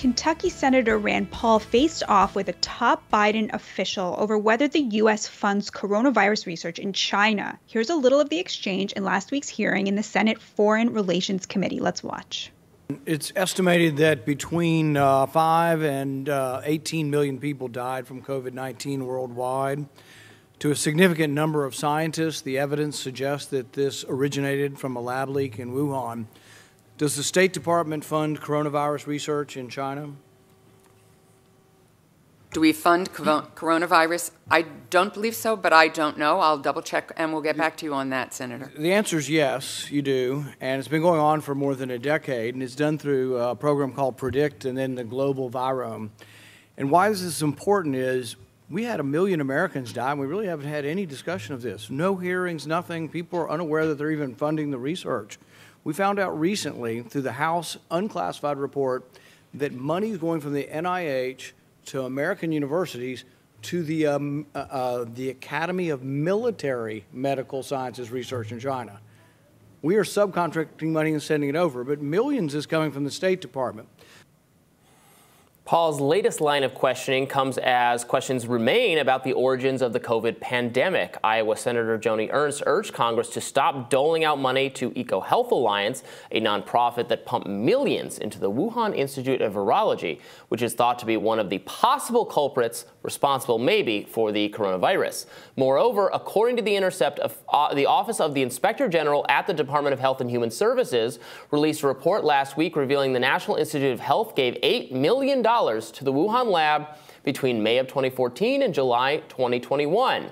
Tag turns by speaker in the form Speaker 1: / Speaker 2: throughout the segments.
Speaker 1: Kentucky Senator Rand Paul faced off with a top Biden official over whether the U.S. funds coronavirus research in China. Here's a little of the exchange in last week's hearing in the Senate Foreign Relations Committee. Let's watch.
Speaker 2: It's estimated that between 5 and 18 million people died from COVID-19 worldwide. To a significant number of scientists, the evidence suggests that this originated from a lab leak in Wuhan. Does the State Department fund coronavirus research in China?
Speaker 3: Do we fund coronavirus? I don't believe so, but I don't know. I'll double check and we'll get back to you on that, Senator.
Speaker 2: The answer is yes, you do. And it's been going on for more than a decade, and it's done through a program called PREDICT and then the Global Virome. And why this is important is we had 1 million Americans die, and we really haven't had any discussion of this. No hearings, nothing. People are unaware that they're even funding the research. We found out recently through the House unclassified report that money is going from the NIH to American universities to the Academy of Military Medical Sciences Research in China. We are subcontracting money and sending it over, but millions is coming from the State Department.
Speaker 4: Paul's latest line of questioning comes as questions remain about the origins of the COVID pandemic. Iowa Senator Joni Ernst urged Congress to stop doling out money to EcoHealth Alliance, a nonprofit that pumped millions into the Wuhan Institute of Virology, which is thought to be one of the possible culprits responsible maybe for the coronavirus. Moreover, according to The Intercept, the Office of the Inspector General at the Department of Health and Human Services released a report last week revealing the National Institute of Health gave $8 million to the Wuhan lab between May of 2014 and July 2021,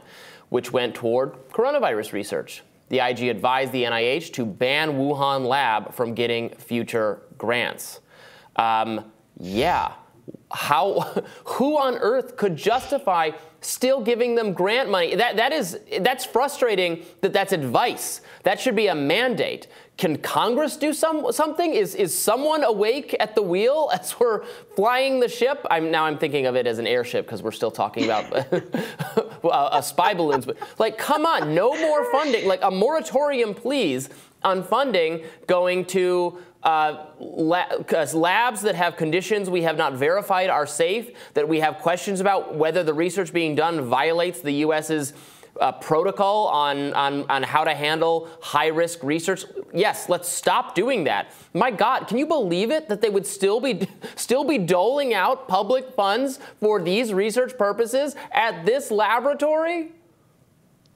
Speaker 4: which went toward coronavirus research. The IG advised the NIH to ban Wuhan lab from getting future grants. Who on earth could justify still giving them grant money? That's frustrating that that's advice. That should be a mandate. Can Congress do something? Is someone awake at the wheel as we're flying the ship? I'm thinking of it as an airship because we're still talking about spy balloons. But like, come on, no more funding. Like a moratorium, please, on funding going to labs that have conditions we have not verified are safe, that we have questions about whether the research being done violates the U.S.'s protocol on how to handle high-risk research. Yes, let's stop doing that. My God, can you believe it that they would still be doling out public funds for these research purposes at this laboratory?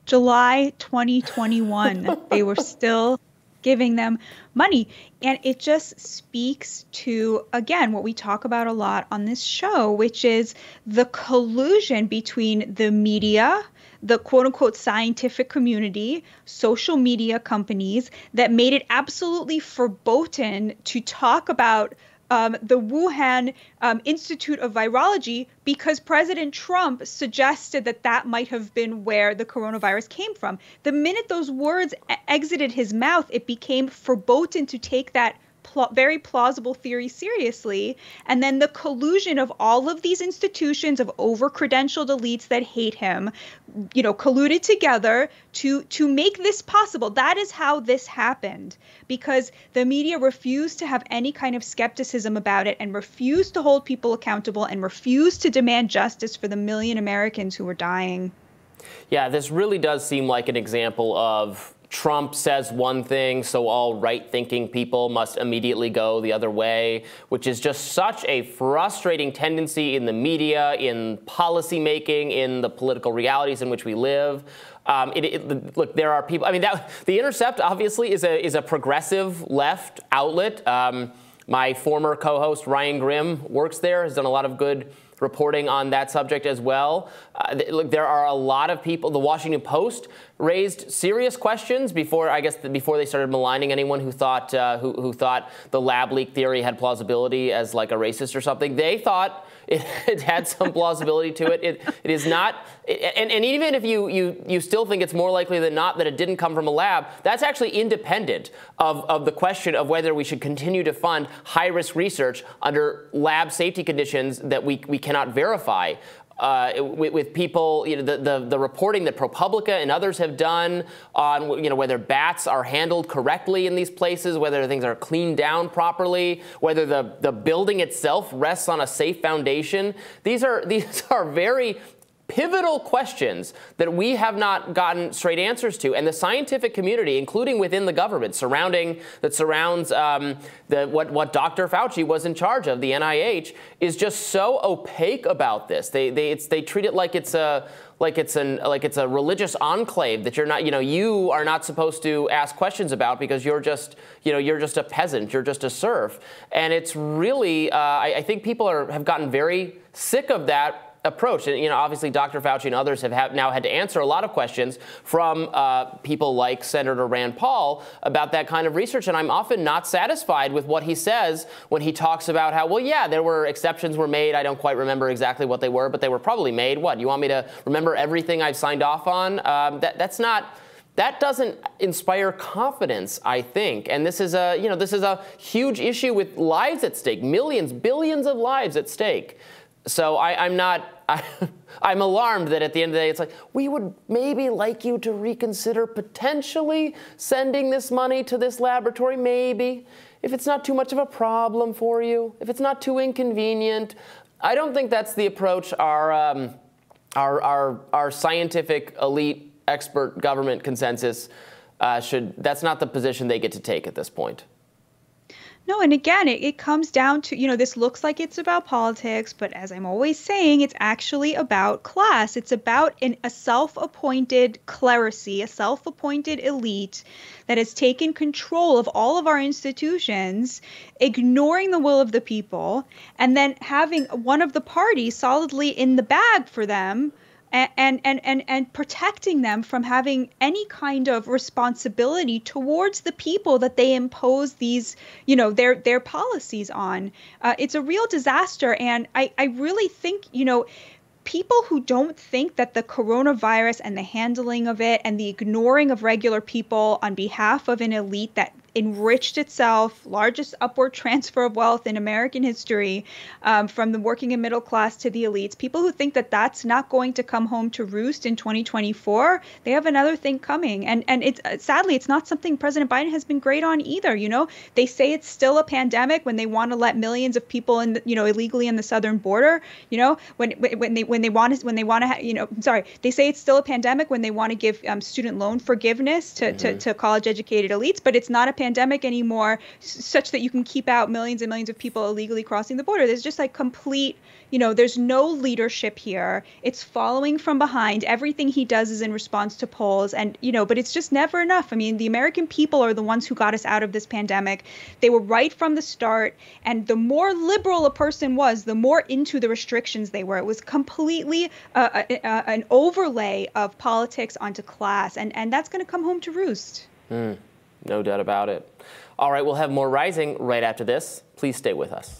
Speaker 1: July 2021, they were still giving them money. And it just speaks to, again, what we talk about a lot on this show, which is the collusion between the media, the quote-unquote scientific community, social media companies that made it absolutely verboten to talk about the Wuhan Institute of Virology because President Trump suggested that that might have been where the coronavirus came from. The minute those words exited his mouth, it became verboten to take that very plausible theory seriously. And then the collusion of all of these institutions of over-credentialed elites that hate him, colluded together to make this possible. That is how this happened, because the media refused to have any kind of skepticism about it and refused to hold people accountable and refused to demand justice for the 1 million Americans who were dying.
Speaker 4: Yeah, this really does seem like an example of Trump says one thing, so all right-thinking people must immediately go the other way, which is just such a frustrating tendency in the media, in policymaking, in the political realities in which we live. Look, there are people. I mean, The Intercept obviously is a progressive left outlet. My former co-host Ryan Grimm works there, has done a lot of good reporting on that subject as well. Look, there are a lot of people. The Washington Post raised serious questions before they started maligning anyone who thought who thought the lab leak theory had plausibility as like a racist or something. They thought it had some plausibility to it. It is not. And even if you still think it's more likely than not that it didn't come from a lab, that's actually independent of the question of whether we should continue to fund high-risk research under lab safety conditions that we cannot verify. with people, the reporting that ProPublica and others have done on, whether bats are handled correctly in these places, whether things are cleaned down properly, whether the building itself rests on a safe foundation. These are very pivotal questions that we have not gotten straight answers to, and the scientific community, including within the government, that surrounds what Dr. Fauci was in charge of, the NIH, is just so opaque about this. They treat it like it's a religious enclave that you are not supposed to ask questions about because you're just a peasant, you're just a serf, and it's really I think people have gotten very sick of that approach. And obviously Dr. Fauci and others have now had to answer a lot of questions from people like Senator Rand Paul about that kind of research. And I'm often not satisfied with what he says when he talks about how, well, yeah, there were exceptions were made. I don't quite remember exactly what they were, but they were probably made. What, you want me to remember everything I've signed off on? That doesn't inspire confidence, I think. And this is a huge issue with lives at stake, millions, billions of lives at stake. So I'm alarmed that at the end of the day, it's like, we would maybe like you to reconsider potentially sending this money to this laboratory, maybe, if it's not too much of a problem for you, if it's not too inconvenient. I don't think that's the approach our scientific elite expert government consensus that's not the position they get to take at this point.
Speaker 1: No, and again, it comes down to, this looks like it's about politics, but as I'm always saying, it's actually about class. It's about a self-appointed clerisy, a self-appointed elite that has taken control of all of our institutions, ignoring the will of the people, and then having one of the parties solidly in the bag for them, and protecting them from having any kind of responsibility towards the people that they impose these, their policies on. It's a real disaster. And I really think, people who don't think that the coronavirus and the handling of it and the ignoring of regular people on behalf of an elite that enriched itself, largest upward transfer of wealth in American history, from the working and middle class to the elites. People who think that that's not going to come home to roost in 2024, they have another thing coming. And it's sadly, it's not something President Biden has been great on either. They say it's still a pandemic when they want to let millions of people in, illegally in the southern border. They say it's still a pandemic when they want to give student loan forgiveness to college educated elites, but it's not a pandemic anymore such that you can keep out millions and millions of people illegally crossing the border. There's just complete, there's no leadership here. It's following from behind. Everything he does is in response to polls, and but it's just never enough. I mean, the American people are the ones who got us out of this pandemic. They were right from the start, and the more liberal a person was, the more into the restrictions they were. It was completely an overlay of politics onto class, and that's going to come home to roost.
Speaker 4: No doubt about it. All right, we'll have more Rising right after this. Please stay with us.